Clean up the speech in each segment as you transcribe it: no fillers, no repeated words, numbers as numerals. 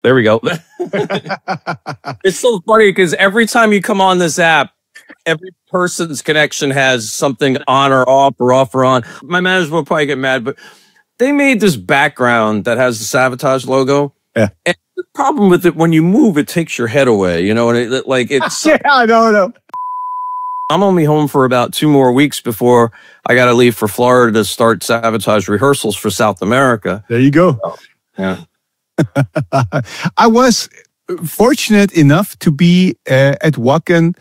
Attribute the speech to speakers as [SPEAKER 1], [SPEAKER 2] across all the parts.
[SPEAKER 1] There we go. It's so funny because every time you come on this app, every person's connection has something on or off or off or on. My manager will probably get mad, but they made this background that has the Savatage logo.
[SPEAKER 2] Yeah.
[SPEAKER 1] And the problem with it, when you move, it takes your head away, you know, and it's...
[SPEAKER 2] Yeah, I know.
[SPEAKER 1] I'm only home for about 2 more weeks before I got to leave for Florida to start Savatage rehearsals for South America.
[SPEAKER 2] There you go.
[SPEAKER 1] So, yeah.
[SPEAKER 2] I was fortunate enough to be at Wacken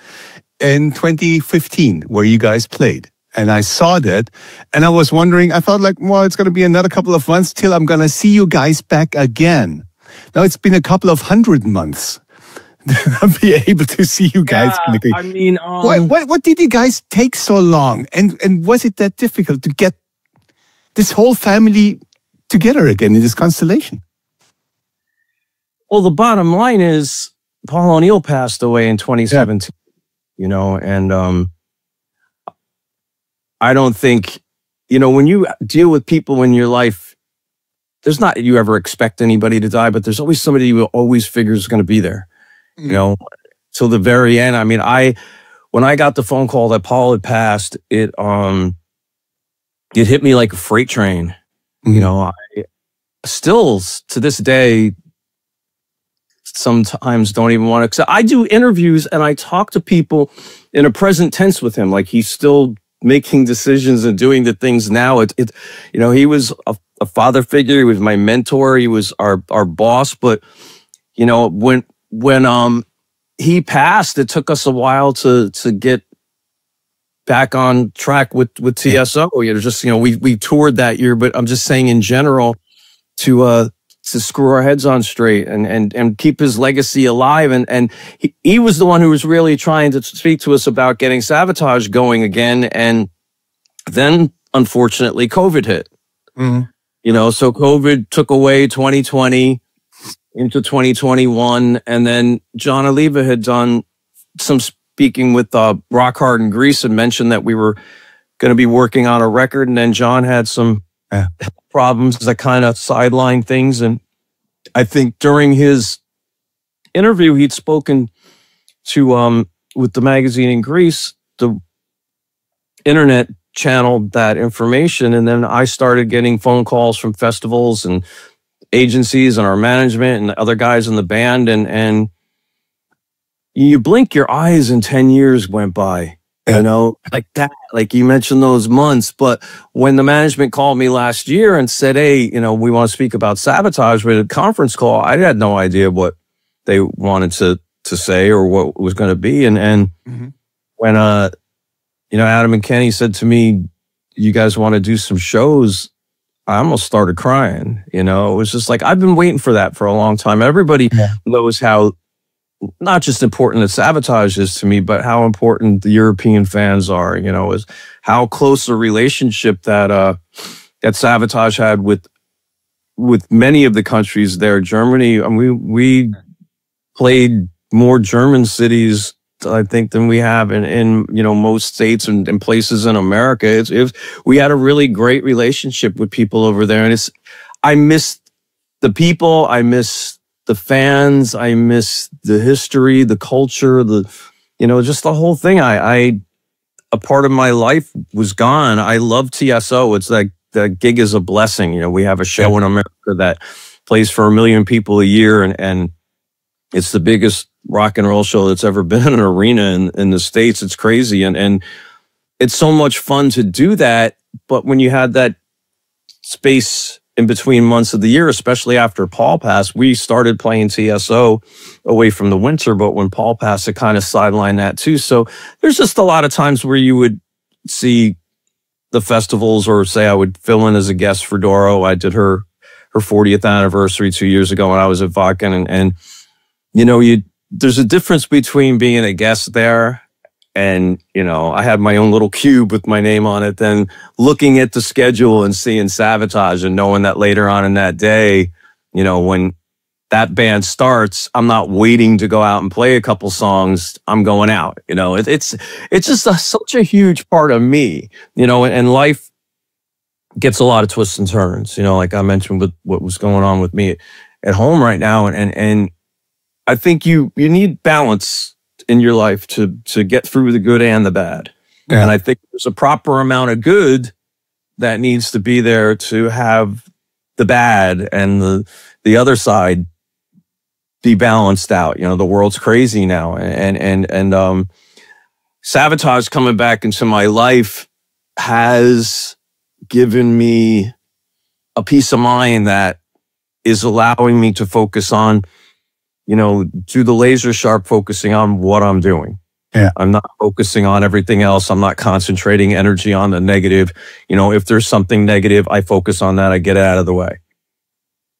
[SPEAKER 2] in 2015, where you guys played. And I saw that, and I was wondering, I thought like, well, it's going to be another couple of months till I'm going to see you guys back again. Now it's been a couple of 100 months. I'll be able to see you guys.
[SPEAKER 1] Yeah, I mean,
[SPEAKER 2] what did you guys take so long? And was it that difficult to get this whole family together again in this constellation?
[SPEAKER 1] Well, the bottom line is Paul O'Neill passed away in 2017, you know, and I don't think, you know, when you deal with people in your life, there's not you ever expect anybody to die, but there's always somebody you always figure is going to be there. You know, till the very end. I mean, when I got the phone call that Paul had passed, it hit me like a freight train. You know, I still to this day sometimes don't even want to accept. I do interviews and I talk to people in a present tense with him, like he's still making decisions and doing the things now. You know, he was a father figure. He was my mentor. He was our boss. But you know, when he passed, it took us a while to get back on track with TSO. You know, just, you know, we toured that year, but I'm just saying in general to screw our heads on straight and keep his legacy alive. And he was the one who was really trying to speak to us about getting Savatage going again. And then unfortunately COVID hit. You know, so COVID took away 2020 into 2021, and then John Oliva had done some speaking with Rock Hard in Greece and mentioned that we were going to be working on a record, and then John had some problems that kind of sidelined things. And I think during his interview, he'd spoken to with the magazine in Greece, the internet channeled that information, and then I started getting phone calls from festivals and agencies and our management and other guys in the band, and you blink your eyes and 10 years went by, you know, like that, like you mentioned those months. But when the management called me last year and said, hey, you know, we want to speak about Savatage with a conference call, I had no idea what they wanted to say or what it was going to be. And when, you know, Adam and Kenny said to me, you guys want to do some shows? I almost started crying, you know. It was just like, I've been waiting for that for a long time. Everybody knows how, not just important that Savatage is to me, but how important the European fans are, you know, is how close a relationship that that Savatage had with many of the countries there. Germany, I mean, we played more German cities, I think, than we have in you know, most states and places in America. We had a really great relationship with people over there, and I miss the people, I miss the fans, I miss the history, the culture, you know, just the whole thing. A part of my life was gone. I love TSO. It's like the gig is a blessing. You know, we have a show in America that plays for 1 million people a year, and it's the biggest rock and roll show that's ever been in an arena in the States. It's crazy. And it's so much fun to do that. But when you had that space in between months of the year, especially after Paul passed, we started playing TSO away from the winter. But when Paul passed, it kind of sidelined that too. So there's just a lot of times where you would see the festivals, or say I would fill in as a guest for Doro. I did her 40th anniversary 2 years ago when I was at Wacken. And you know, there's a difference between being a guest there and, you know, I had my own little cube with my name on it, than looking at the schedule and seeing Savatage and knowing that later on in that day, you know, when that band starts, I'm not waiting to go out and play a couple songs. I'm going out, you know. It's just such a huge part of me, you know, and life gets a lot of twists and turns, you know, like I mentioned with what was going on with me at home right now. And I think you need balance in your life to get through the good and the bad. Yeah. And I think there's a proper amount of good that needs to be there to have the bad and the other side be balanced out. The world's crazy now. And Savatage coming back into my life has given me a peace of mind that is allowing me to focus on, do the laser sharp focusing on what I'm doing. Yeah. I'm not focusing on everything else. I'm not concentrating energy on the negative. If there's something negative, I focus on that. I get it out of the way.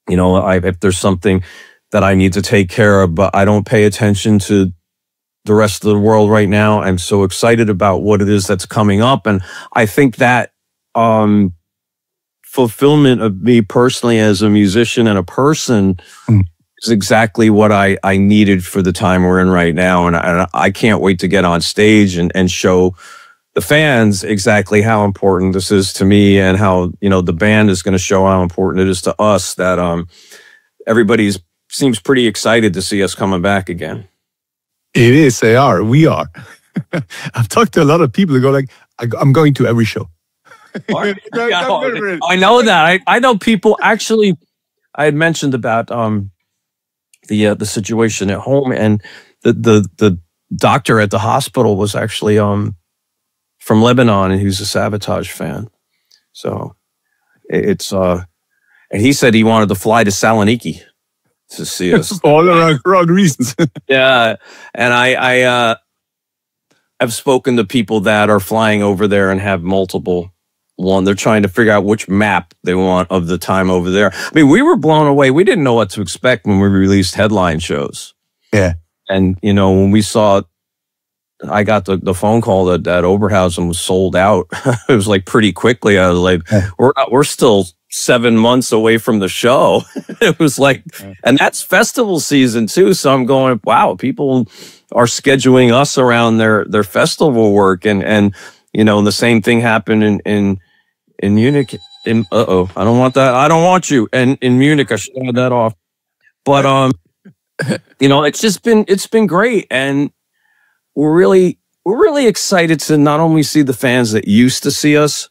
[SPEAKER 1] If there's something that I need to take care of, but I don't pay attention to the rest of the world right now. I'm so excited about what it is that's coming up. And I think that fulfillment of me personally as a musician and a person is exactly what I needed for the time we're in right now. And I can't wait to get on stage and show the fans exactly how important this is to me, and how, the band is going to show how important it is to us, that everybody seems pretty excited to see us coming back again.
[SPEAKER 2] It is. They are. We are. I've talked to a lot of people who go like, I'm going to every show.
[SPEAKER 1] I know that. I know people. Actually, I had mentioned about the situation at home, and the doctor at the hospital was actually from Lebanon, and he was a Savatage fan. So it's and he said he wanted to fly to Saloniki to see us.
[SPEAKER 2] All around wrong reasons.
[SPEAKER 1] Yeah, and I have spoken to people that are flying over there and have multiple. They're trying to figure out which map they want of the time over there. I mean, we were blown away. We didn't know what to expect when we released headline shows. Yeah. And, when we saw, I got the phone call that Oberhausen was sold out. It was like pretty quickly. I was like, we're still 7 months away from the show. It was like, and that's festival season too. So I'm going, wow, people are scheduling us around their festival work. And the same thing happened in Munich. I don't want that. I don't want you. And in Munich, I should have that off. But it's been great, and we're really excited to not only see the fans that used to see us,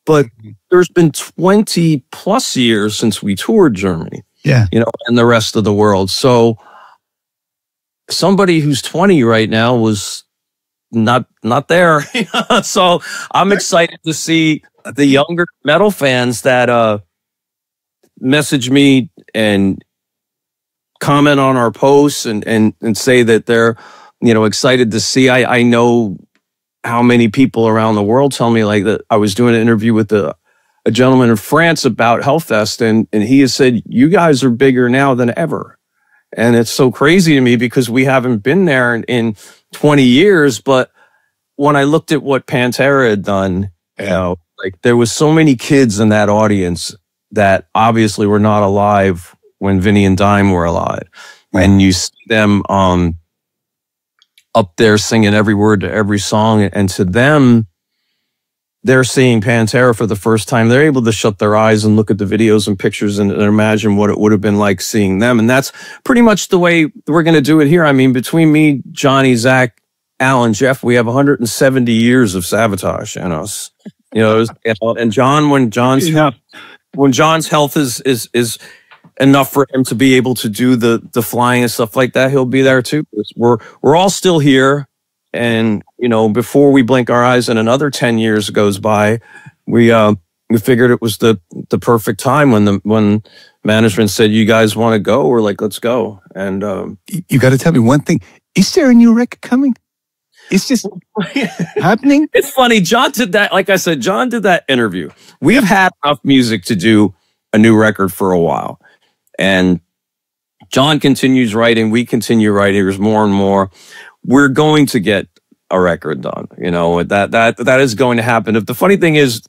[SPEAKER 1] but there's been 20 plus years since we toured Germany. Yeah, and the rest of the world. So somebody who's 20 right now was not there. So I'm excited to see the younger metal fans that message me and comment on our posts and say that they're excited to see. I know how many people around the world tell me like that. I was doing an interview with a gentleman in France about Hellfest, and he has said, you guys are bigger now than ever. And it's so crazy to me because we haven't been there in 20 years. But when I looked at what Pantera had done, like there was so many kids in that audience that obviously were not alive when Vinny and Dime were alive. And you see them up there singing every word to every song. And to them, they're seeing Pantera for the first time. They're able to shut their eyes and look at the videos and pictures and imagine what it would have been like seeing them. And that's pretty much the way we're going to do it here. I mean, between me, Johnny, Zach, Alan, Jeff, we have 170 years of Savatage in us. And John, when John's health is enough for him to be able to do the flying and stuff like that, he'll be there too. We're all still here. And, before we blink our eyes and another 10 years goes by, we figured it was the perfect time when management said, you guys want to go? We're like, let's go. And
[SPEAKER 2] you got to tell me one thing. Is there a new record coming? It's just happening.
[SPEAKER 1] It's funny. John did that. Like I said, John did that interview. We've had enough music to do a new record for a while. And John continues writing. We continue writing. There's more and more. We're going to get a record done. That is going to happen. If the funny thing is,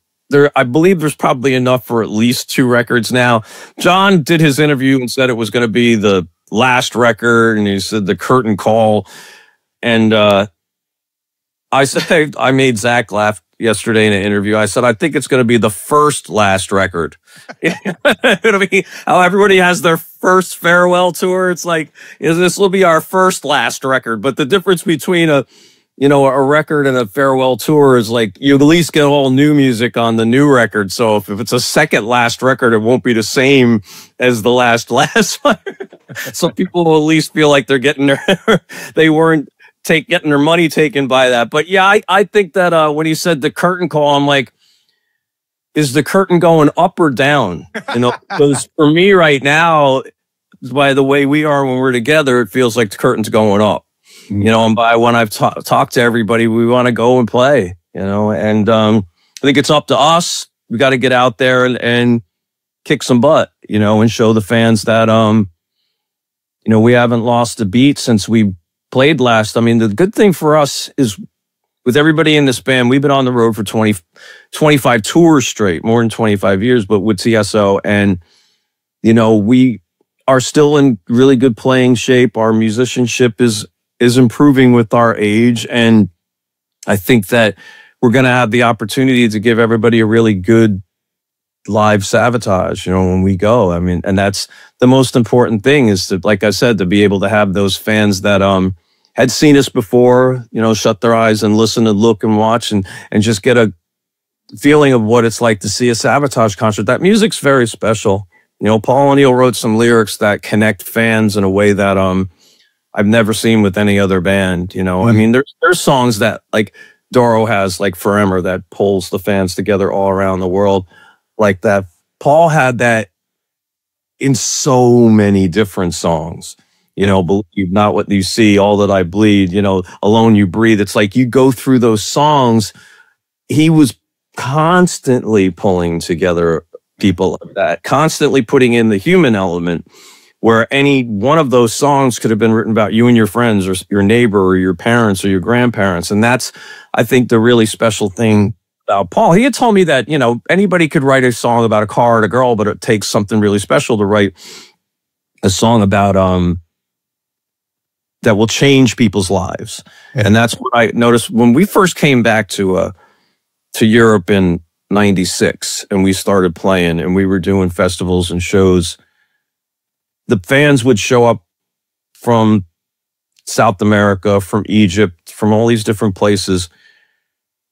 [SPEAKER 1] I believe there's probably enough for at least 2 records now. John did his interview and said it was going to be the last record, and he said the curtain call. And I made Zach laugh yesterday in an interview. I said, I think it's going to be the first last record. It'll be how everybody has their first farewell tour. It's like, this will be our first last record. But the difference between a record and a farewell tour is like you at least get all new music on the new record. So if it's a second last record, it won't be the same as the last one. So people will at least feel like they're getting they weren't getting their money taken by that. But yeah, I think that when he said the curtain call, I'm like, is the curtain going up or down? Because for me right now, by the way we are when we're together, it feels like the curtain's going up. And by when I've talked to everybody, we want to go and play, and I think it's up to us. We got to get out there and kick some butt, and show the fans that, we haven't lost a beat since we played last. I mean, the good thing for us is with everybody in this band, we've been on the road for 25 tours straight, more than 25 years, but with TSO, and, we are still in really good playing shape. Our musicianship is improving with our age. And I think that we're going to have the opportunity to give everybody a really good live Savatage, when we go. I mean, and that's the most important thing is to, like I said, to be able to have those fans that had seen us before, shut their eyes and listen and look and watch and just get a feeling of what it's like to see a Savatage concert. That music's very special. Paul O'Neill wrote some lyrics that connect fans in a way that I've never seen with any other band, I mean, there's songs that like Doro has, like Forever, that pulls the fans together all around the world like that. Paul had that in so many different songs, Believe Not What You See, All That I Bleed, Alone You Breathe. It's like you go through those songs. He was constantly pulling together people like that, constantly putting in the human element, where any one of those songs could have been written about you and your friends or your neighbor or your parents or your grandparents. And that's, I think, the really special thing about Paul. He had told me that, anybody could write a song about a car or a girl, but it takes something really special to write a song about that will change people's lives. Yeah. And that's what I noticed when we first came back to Europe in '96 and we started playing and we were doing festivals and shows. The fans would show up from South America, from Egypt, from all these different places,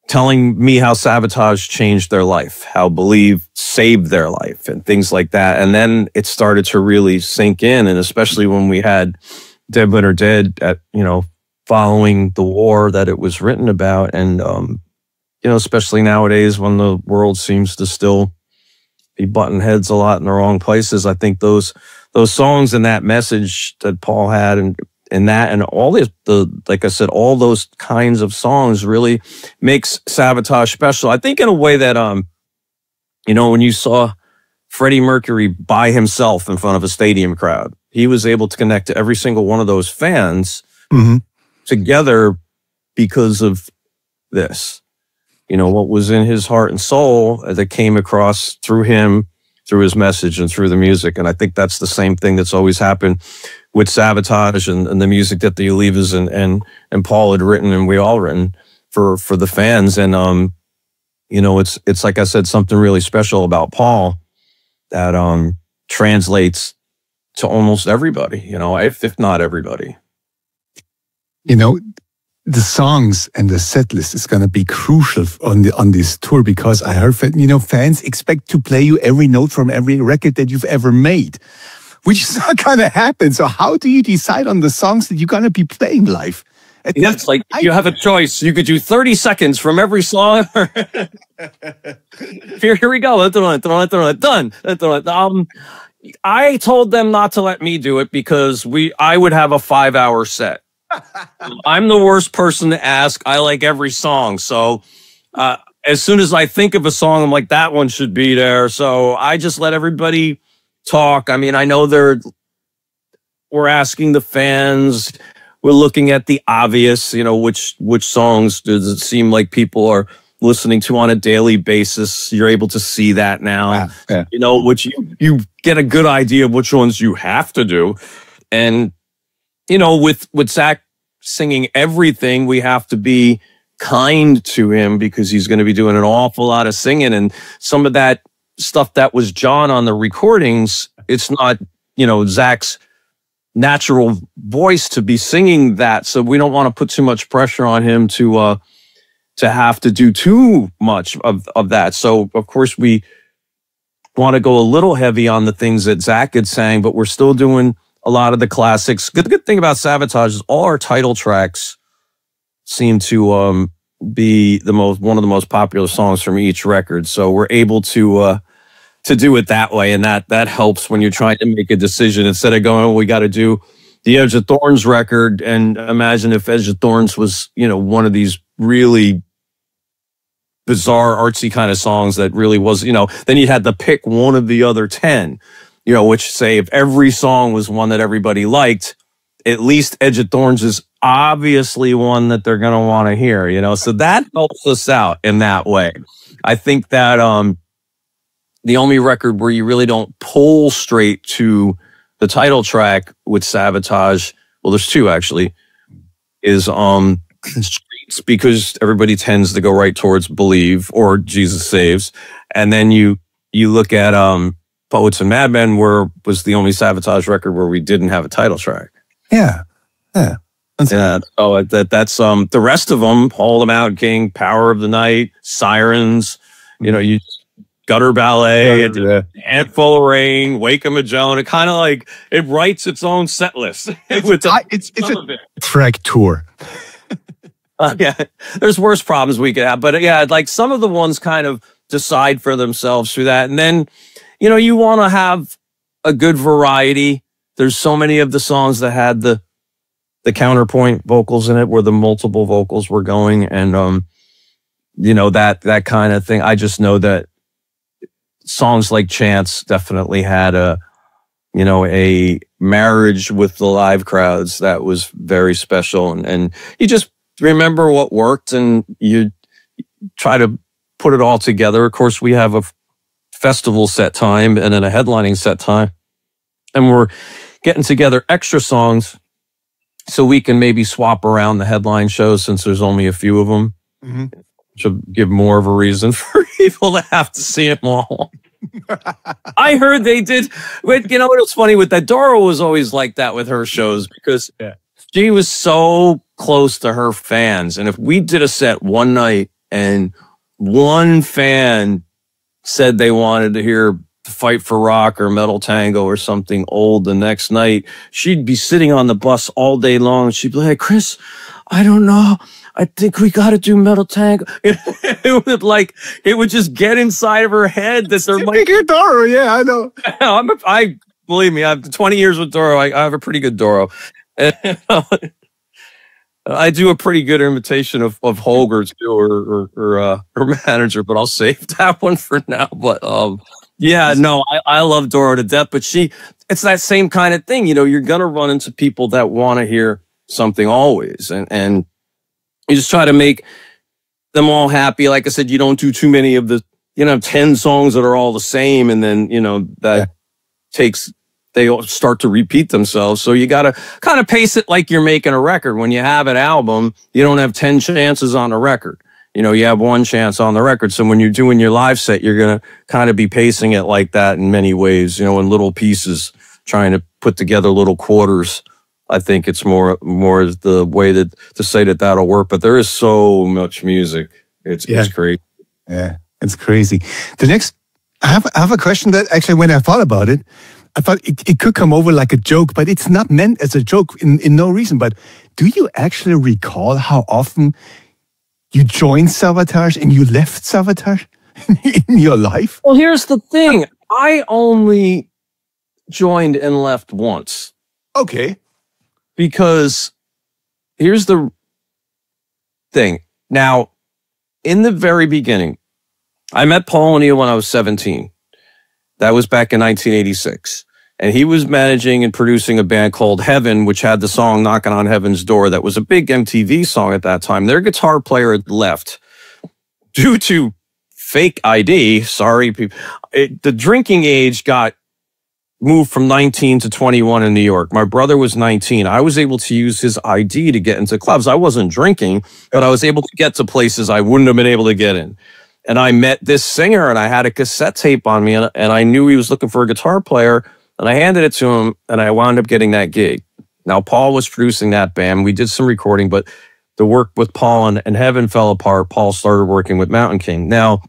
[SPEAKER 1] telling me how Savatage changed their life, how Believe saved their life, and things like that. And then it started to really sink in, and especially when we had Dead Winter Dead at, following the war that it was written about. And, especially nowadays when the world seems to still be butting heads a lot in the wrong places. I think those songs and that message that Paul had and all like I said, all those kinds of songs really makes Savatage special. I think in a way that, when you saw Freddie Mercury by himself in front of a stadium crowd, he was able to connect to every single one of those fans together because of this, what was in his heart and soul that came across through him, through his message and through the music. And I think that's the same thing that's always happened with Savatage and the music that the Olivas and Paul had written and we all written for the fans. And, it's like I said, something really special about Paul that translates to almost everybody, if not everybody.
[SPEAKER 2] The songs and the set list is going to be crucial on this tour, because I heard, fans expect to play you every note from every record that you've ever made, which is not going to happen. So how do you decide on the songs that you're going to be playing live?
[SPEAKER 1] It's like you have a choice. You could do 30 seconds from every song. Here we go. Done. I told them not to let me do it because I would have a 5-hour set. I'm the worst person to ask. I like every song. So as soon as I think of a song, I'm like, that one should be there. So I just let everybody talk. I mean, I know we're asking the fans, we're looking at the obvious, which songs does it seem like people are listening to on a daily basis. You're able to see that now, which you get a good idea of which ones you have to do. And, with Zach singing everything, we have to be kind to him because he's going to be doing an awful lot of singing, and some of that stuff that was John on the recordings, it's not, you know, Zach's natural voice to be singing that. So we don't want to put too much pressure on him to have to do too much of that. So of course we want to go a little heavy on the things that Zach had sang, but we're still doing a lot of the classics. The good thing about Savatage is all our title tracks seem to be one of the most popular songs from each record. So we're able to do it that way, and that helps when you're trying to make a decision instead of going, oh, we got to do the Edge of Thorns record. And imagine if Edge of Thorns was, you know, one of these really bizarre, artsy kind of songs that really was, you know, then you had to pick one of the other 10, you know, which say if every song was one that everybody liked, at least Edge of Thorns is obviously one that they're going to want to hear, you know, so that helps us out in that way. I think that the only record where you really don't pull straight to the title track with Savatage, well, there's two actually, is Streets, because everybody tends to go right towards Believe or Jesus Saves. And then you look at Poets and Madmen, where was the only Savatage record where we didn't have a title track.
[SPEAKER 2] Yeah. Yeah.
[SPEAKER 1] Yeah. Oh, that's the rest of them, Haul Them Out, King, Power of the Night, Sirens, you know, you Gutter Ballet, Handful of Rain, Wake of Magellan. It kind of like, it writes its own set list.
[SPEAKER 2] It's a track tour.
[SPEAKER 1] Yeah, there's worse problems we could have. But yeah, like some of the ones kind of decide for themselves through that. And then, you know, you want to have a good variety. There's so many of the songs that had the counterpoint vocals in it where the multiple vocals were going. And, you know, that kind of thing. I just know that songs like Chance definitely had a marriage with the live crowds that was very special. And you just remember what worked and you try to put it all together. Of course, we have a festival set time and then a headlining set time. And we're getting together extra songs so we can maybe swap around the headline shows since there's only a few of them. Mm-hmm. To give more of a reason for people to have to see them all. I heard they did, but you know what was funny with that? Doro was always like that with her shows because she was so close to her fans. And if we did a set one night and one fan said they wanted to hear Fight for Rock or Metal Tango or something old the next night, she'd be sitting on the bus all day long. She'd be like, Chris, I don't know. I think we got to do Metal Tango. It would just get inside of her head that there might
[SPEAKER 2] be Doro. Yeah, I know.
[SPEAKER 1] Believe me, I've 20 years with Doro. I have a pretty good Doro. I do a pretty good imitation of Holger too, or her manager, but I'll save that one for now. But yeah, no, I love Doro to death. But it's that same kind of thing. You know, you're gonna run into people that want to hear something always, and you just try to make them all happy. Like I said, you don't do too many of the, 10 songs that are all the same. And then, they all start to repeat themselves. So you got to kind of pace it like you're making a record. When you have an album, you don't have 10 chances on the record. You have one chance on the record. So when you're doing your live set, you're going to kind of be pacing it like that in many ways, in little pieces, trying to put together little quarters. I think it's more the way to say that that'll work. But there is so much music. It's crazy.
[SPEAKER 2] Yeah, it's crazy. The next, I have a question that actually, when I thought about it, I thought it could come over like a joke, but it's not meant as a joke in no reason. But do you actually recall how often you joined Savatage and you left Savatage in your life?
[SPEAKER 1] Well, here's the thing. I only joined and left once.
[SPEAKER 2] Okay.
[SPEAKER 1] Because here's the thing. Now, in the very beginning, I met Paul O'Neill when I was 17. That was back in 1986. And he was managing and producing a band called Heaven, which had the song Knocking on Heaven's Door. That was a big MTV song at that time. Their guitar player had left due to fake ID. Sorry, people. The drinking age got moved from 19 to 21 in New York. My brother was 19. I was able to use his ID to get into clubs. I wasn't drinking, but I was able to get to places I wouldn't have been able to get in. And I met this singer, and I had a cassette tape on me, and I knew he was looking for a guitar player, and I handed it to him, and I wound up getting that gig. Now, Paul was producing that band. We did some recording, but the work with Paul and Heaven fell apart. Paul started working with Mountain King. Now,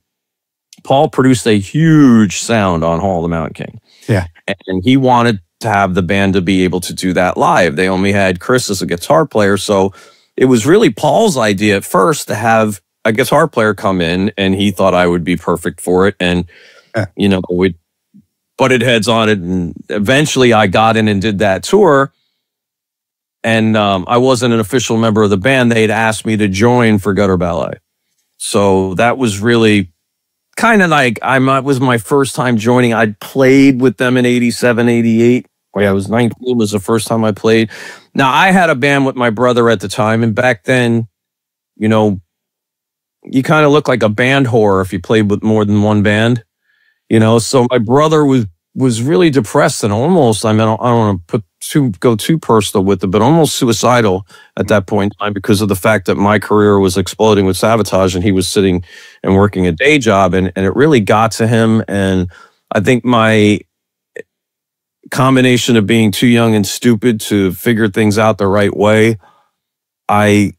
[SPEAKER 1] Paul produced a huge sound on Hall of the Mountain King.
[SPEAKER 2] Yeah.
[SPEAKER 1] And he wanted to have the band to be able to do that live. They only had Chris as a guitar player. So it was really Paul's idea at first to have a guitar player come in, and he thought I would be perfect for it. And, you know, we butted heads on it. And eventually I got in and did that tour. And I wasn't an official member of the band. They'd asked me to join for Gutter Ballet. So that was really kind of like, it was my first time joining. I'd played with them in 87, 88. I was 19 was the first time I played. Now, I had a band with my brother at the time. And back then, you know, you kind of look like a band whore if you played with more than one band, you know. So my brother was really depressed and almost, I mean, I don't want to go too personal with it, but almost suicidal at that point in time because of the fact that my career was exploding with Savatage and he was sitting and working a day job, and it really got to him. And I think my combination of being too young and stupid to figure things out the right way, I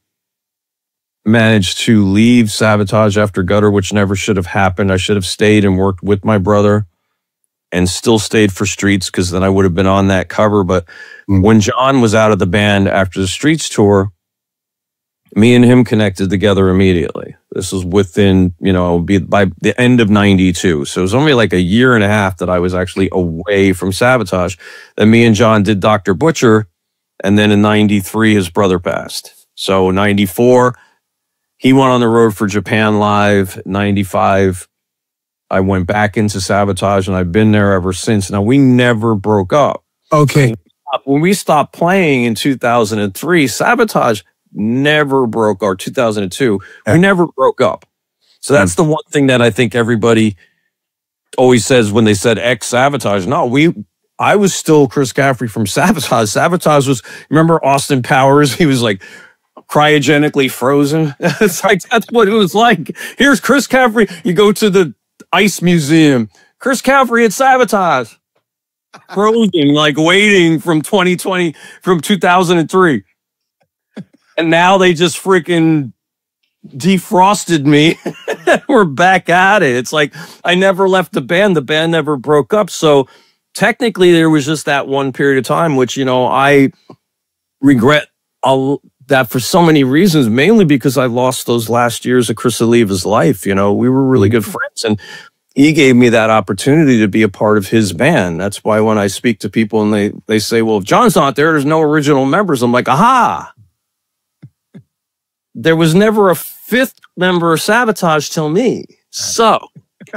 [SPEAKER 1] managed to leave Savatage after Gutter, which never should have happened. I should have stayed and worked with my brother and still stayed for Streets, because then I would have been on that cover. But when John was out of the band after the Streets tour, me and him connected together immediately. This was within, you know, by the end of 92. So it was only like a year and a half that I was actually away from Savatage. Then me and John did Dr. Butcher. And then in 93, his brother passed. So 94, he went on the road for Japan Live. 95, I went back into Savatage, and I've been there ever since. Now, we never broke up.
[SPEAKER 2] Okay.
[SPEAKER 1] When we stopped playing in 2003, Savatage never broke, or 2002, we never broke up. So that's the one thing that I think everybody always says when they said ex-Savatage. No, I was still Chris Caffery from Savatage. Savatage was, remember Austin Powers? He was like cryogenically frozen. It's like, that's what it was like. Here's Chris Caffery. You go to the Ice Museum. Chris Caffery at Savatage. Frozen, like waiting from 2003. And now they just freaking defrosted me. We're back at it. It's like I never left the band. The band never broke up. So technically there was just that one period of time, which, you know, I regret that for so many reasons, mainly because I lost those last years of Chris Oliva's life. You know, we were really good friends, and he gave me that opportunity to be a part of his band. That's why when I speak to people and they say, well, if John's not there, there's no original members. I'm like, aha. There was never a fifth member of Savatage till me. So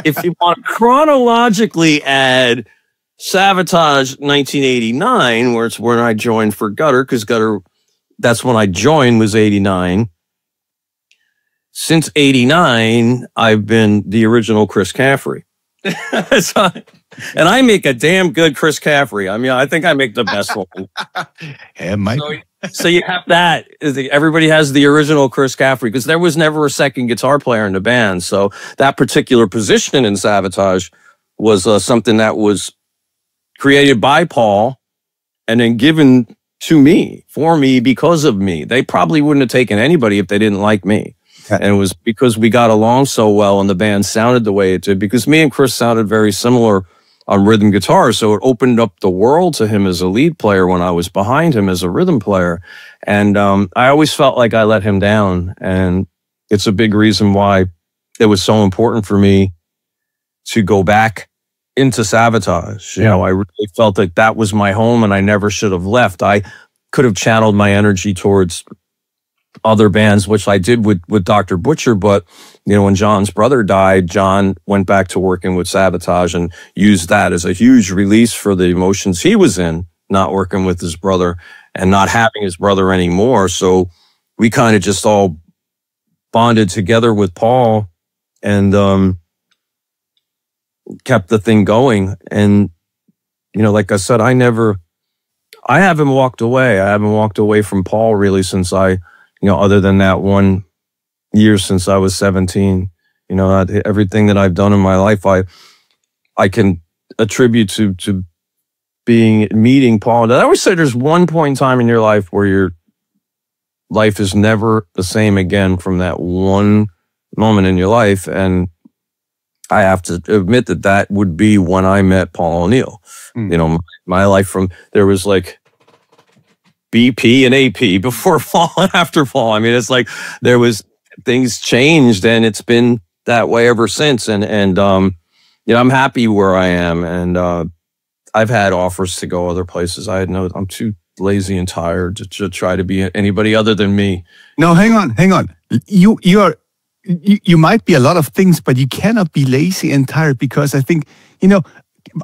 [SPEAKER 1] if you want to chronologically add Savatage 1989, where it's when I joined for Gutter, because Gutter, that's when I joined, was 89. Since 89, I've been the original Chris Caffery. And I make a damn good Chris Caffery. I mean, I think I make the best one.
[SPEAKER 2] Yeah, Mike.
[SPEAKER 1] So you have that. Everybody has the original Chris Caffery, because there was never a second guitar player in the band. So that particular position in Savatage was something that was created by Paul and then given to me, for me, because of me. They probably wouldn't have taken anybody if they didn't like me. And it was because we got along so well and the band sounded the way it did, because me and Chris sounded very similar on rhythm guitar. So it opened up the world to him as a lead player when I was behind him as a rhythm player. And I always felt like I let him down. And it's a big reason why it was so important for me to go back into Savatage. You know, I really felt like that was my home and I never should have left. I could have channeled my energy towards other bands, which I did with Dr. Butcher. But, you know, when John's brother died, John went back to working with Savatage and used that as a huge release for the emotions he was in, not working with his brother and not having his brother anymore. So we kind of just all bonded together with Paul and kept the thing going. And, like I said, I haven't walked away. I haven't walked away from Paul really since other than that 1 year since I was 17. Everything that I've done in my life, I can attribute to meeting Paul. And I always say there's one point in time in your life where your life is never the same again from that one moment in your life. And I have to admit that would be when I met Paul O'Neill. My life there was like BP and AP before Paul and after Paul. I mean, it's like things changed, and it's been that way ever since. And I'm happy where I am, and I've had offers to go other places. I'm too lazy and tired to try to be anybody other than me.
[SPEAKER 2] No, hang on. You might be a lot of things, but you cannot be lazy and tired, because I think,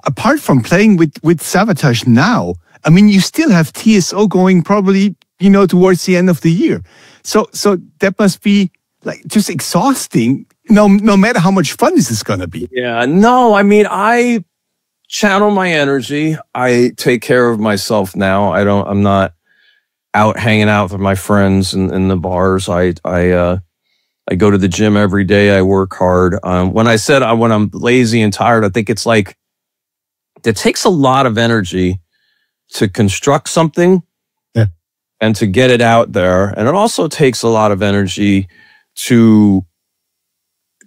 [SPEAKER 2] apart from playing with Savatage now, I mean, you still have TSO going probably, towards the end of the year. So that must be like just exhausting, no matter how much fun this is going to be.
[SPEAKER 1] Yeah, no, I mean, I channel my energy. I take care of myself now. I'm not out hanging out with my friends in the bars. I go to the gym every day. I work hard. When I'm lazy and tired, I think it's like, it takes a lot of energy to construct something and to get it out there. And it also takes a lot of energy to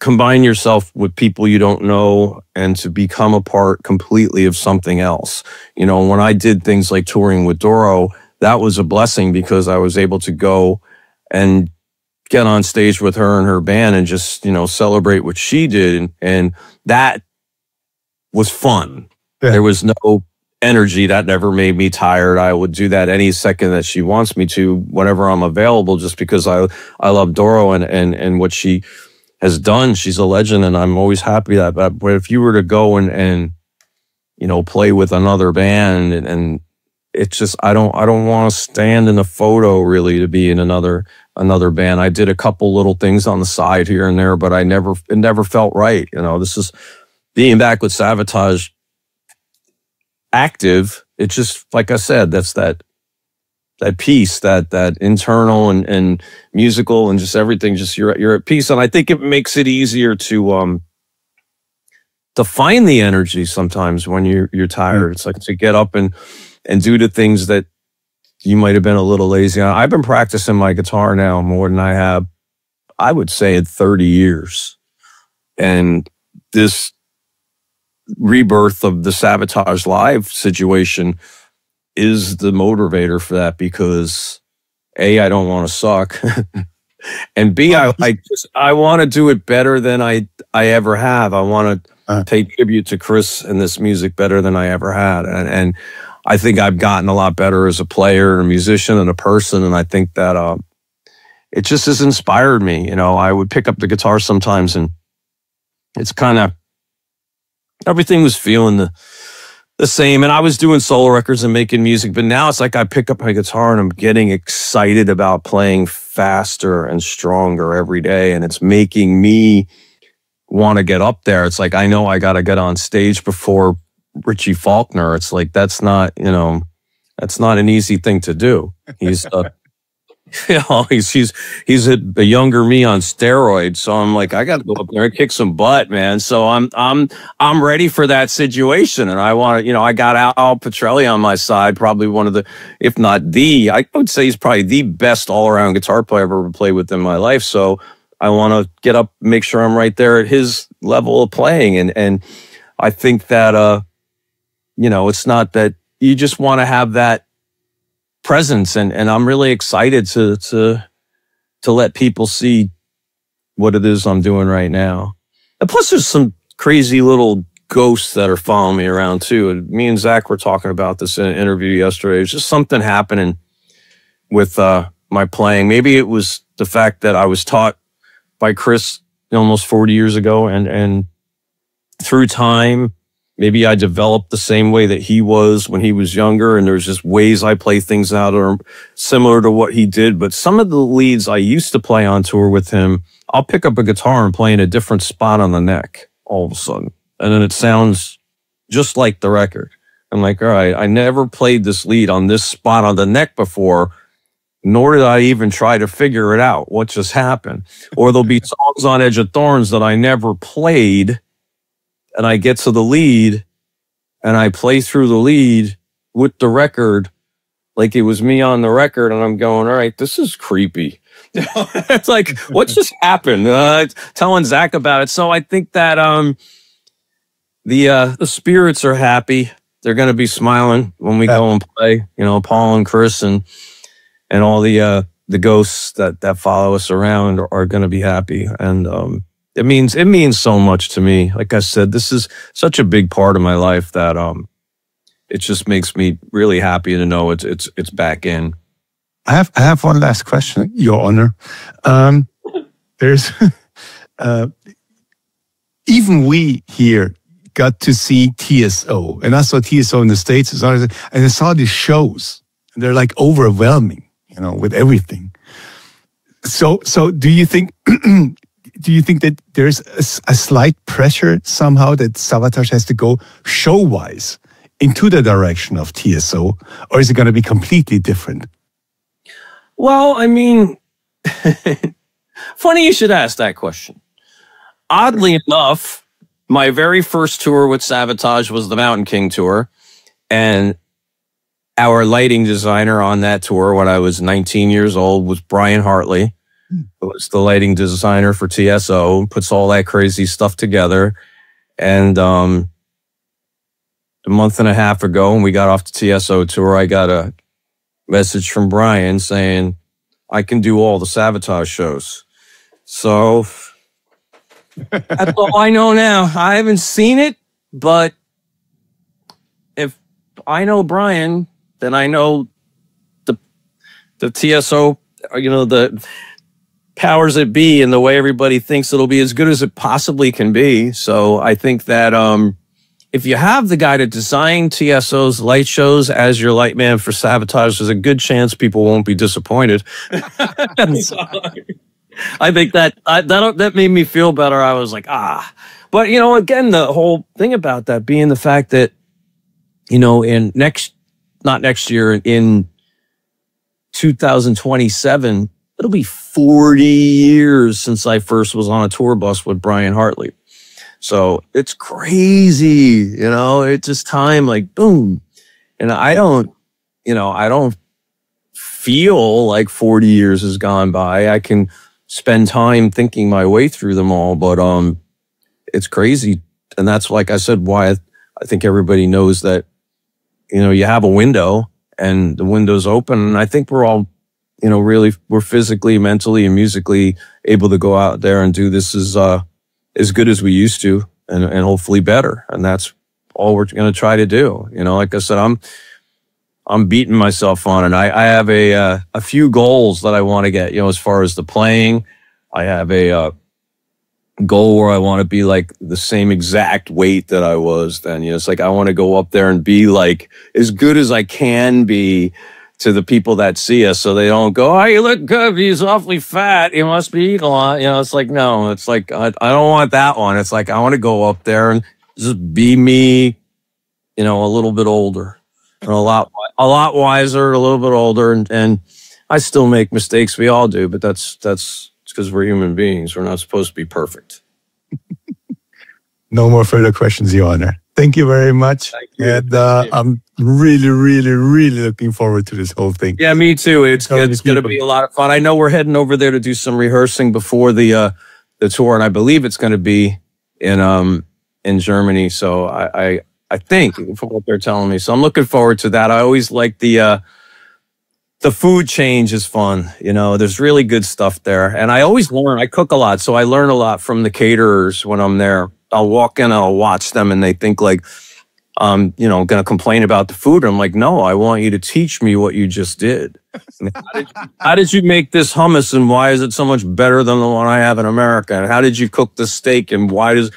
[SPEAKER 1] combine yourself with people you don't know and to become a part completely of something else. When I did things like touring with Doro, that was a blessing, because I was able to go and get on stage with her and her band and just, celebrate what she did. And that was fun. Yeah. There was no energy. That never made me tired. I would do that any second that she wants me to, whenever I'm available, just because I love Doro and what she has done. She's a legend, and I'm always happy that. But if you were to go and play with another band, and it's just, I don't want to stand in a photo really to be in another band. I did a couple little things on the side here and there, but it never felt right. This is being back with Savatage active. It's just, like I said, that's that piece, that internal and musical and just everything. Just you're at peace, and I think it makes it easier to find the energy sometimes when you're tired. It's like to get up and do the things that you might have been a little lazy on. I've been practicing my guitar now more than I have, I would say, in 30 years. And this rebirth of the Savatage Live situation is the motivator for that, because A, I don't want to suck. And B, I want to do it better than I ever have. I want to pay tribute to Chris and this music better than I ever had. And I think I've gotten a lot better as a player and a musician and a person. And I think that it just has inspired me. I would pick up the guitar sometimes, and it's kind of, everything was feeling the same. And I was doing solo records and making music, but now it's like I pick up my guitar and I'm getting excited about playing faster and stronger every day. And it's making me want to get up there. It's like, I know I got to get on stage before Richie Faulkner. It's like, that's not an easy thing to do. He's he's a younger me on steroids. So I'm like, I got to go up there and kick some butt, man. So I'm ready for that situation. And I want to, I got Al Petrelli on my side, probably one of the, if not I would say he's probably the best all-around guitar player I've ever played with in my life. So I want to get up, make sure I'm right there at his level of playing. And I think that, it's not that you just want to have that presence, and I'm really excited to let people see what it is I'm doing right now. And plus, there's some crazy little ghosts that are following me around too. And me and Zach were talking about this in an interview yesterday. It's just something happening with my playing. Maybe it was the fact that I was taught by Chris almost 40 years ago, and through time, maybe I developed the same way that he was when he was younger, and there's just ways I play things out that are similar to what he did. But some of the leads I used to play on tour with him, I'll pick up a guitar and play in a different spot on the neck all of a sudden. And then it sounds just like the record. I'm like, all right, I never played this lead on this spot on the neck before, nor did I even try to figure it out. What just happened? Or there'll be songs on Edge of Thorns that I never played, and I get to the lead, and I play through the lead with the record like it was me on the record, and I'm going, all right, this is creepy. It's like, what just happened? Telling Zach about it. So I think that the spirits are happy. They're going to be smiling when we go and play. You know, Paul and Chris and all the ghosts that follow us around are going to be happy, and it means so much to me. Like I said, this is such a big part of my life that it just makes me really happy to know it's back in.
[SPEAKER 2] I have one last question, Your Honor. There's even we here got to see TSO, and I saw TSO in the States, and I saw these shows, and they're like overwhelming, you know, with everything. So do you think that there's a slight pressure somehow that Savatage has to go show-wise into the direction of TSO, or is it going to be completely different?
[SPEAKER 1] Well, I mean, funny you should ask that question. Oddly enough, my very first tour with Savatage was the Mountain King tour, and our lighting designer on that tour when I was 19 years old was Brian Hartley, who was the lighting designer for TSO, puts all that crazy stuff together. And a month and a half ago, when we got off the TSO tour, I got a message from Brian saying, I can do all the Savatage shows. So that's all I know now. I haven't seen it, but if I know Brian, then I know the TSO, you know, the powers that be, and the way everybody thinks it'll be as good as it possibly can be. So I think that if you have the guy to design TSO's light shows as your light man for Savatage, there's a good chance people won't be disappointed. So, I think that made me feel better. I was like, But, you know, again, the whole thing about that being the fact that, you know, not next year, in 2027, it'll be 40 years since I first was on a tour bus with Brian Hartley. So it's crazy, you know, it's just time, like, boom. And I don't feel like 40 years has gone by. I can spend time thinking my way through them all, but it's crazy. And that's, like I said, why I think everybody knows that, you know, you have a window and the window's open. And I think we're all, you know, we're physically, mentally, and musically able to go out there and do this as good as we used to, and hopefully better. And that's all we're going to try to do. You know, like I said, I'm beating myself on it. I have a few goals that I want to get, you know, as far as the playing. I have a goal where I want to be like the same exact weight that I was then. You know, it's like I want to go up there and be like as good as I can be to the people that see us, so they don't go, oh, you look good, he's awfully fat, he must be eating a lot. You know, it's like, no, it's like, I don't want that one. It's like, I want to go up there and just be me, you know, a little bit older, and a lot wiser, a little bit older, and I still make mistakes. We all do, but that's because we're human beings. We're not supposed to be perfect.
[SPEAKER 2] No more further questions, Your Honor. Thank you very much.
[SPEAKER 1] Thank you.
[SPEAKER 2] And I'm really, really, really looking forward to this whole thing.
[SPEAKER 1] Yeah, me too. It's going to be a lot of fun. I know we're heading over there to do some rehearsing before the tour, and I believe it's going to be in Germany. So I think, from what they're telling me. So I'm looking forward to that. I always like the food change is fun. You know, there's really good stuff there. And I always learn. I cook a lot, so I learn a lot from the caterers when I'm there. I'll walk in and I'll watch them, and they think like, you know, going to complain about the food. I'm like, no, I want you to teach me what you just did. How did you make this hummus, and why is it so much better than the one I have in America? And how did you cook the steak, and why does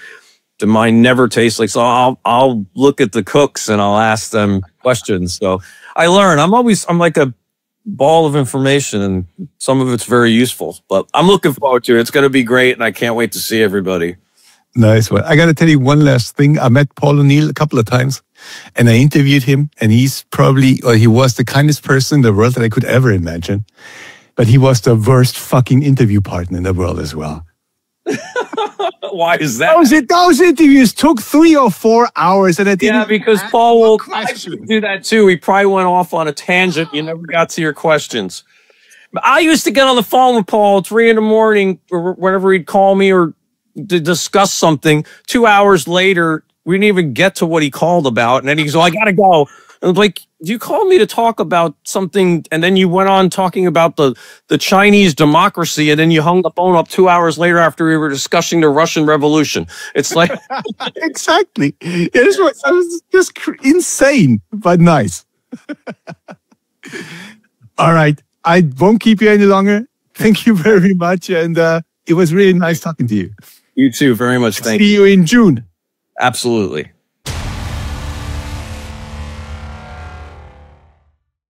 [SPEAKER 1] mine never taste like? So I'll look at the cooks and I'll ask them questions. So I learn. I'm like a ball of information, and some of it's very useful. But I'm looking forward to it. It's going to be great, and I can't wait to see everybody.
[SPEAKER 2] Nice one. I got to tell you one last thing. I met Paul O'Neill a couple of times, And I interviewed him, and he was the kindest person in the world that I could ever imagine. But he was the worst fucking interview partner in the world as well.
[SPEAKER 1] Why is that?
[SPEAKER 2] Those interviews took 3 or 4 hours, and I didn't.
[SPEAKER 1] Yeah, because Paul will do that too. He probably went off on a tangent. You never got to your questions. But I used to get on the phone with Paul at 3 a.m. or whenever he'd call me or to discuss something. 2 hours later, we didn't even get to what he called about, and then he's like, "I gotta go." And I'm like, you called me to talk about something, and then you went on talking about the Chinese democracy, and then you hung the phone up 2 hours later after we were discussing the Russian Revolution. It's like...
[SPEAKER 2] Exactly. It was just insane, but nice. All right. I won't keep you any longer. Thank you very much, and it was really nice talking to you.
[SPEAKER 1] You too, very much. Thank you.
[SPEAKER 2] See you in June.
[SPEAKER 1] Absolutely.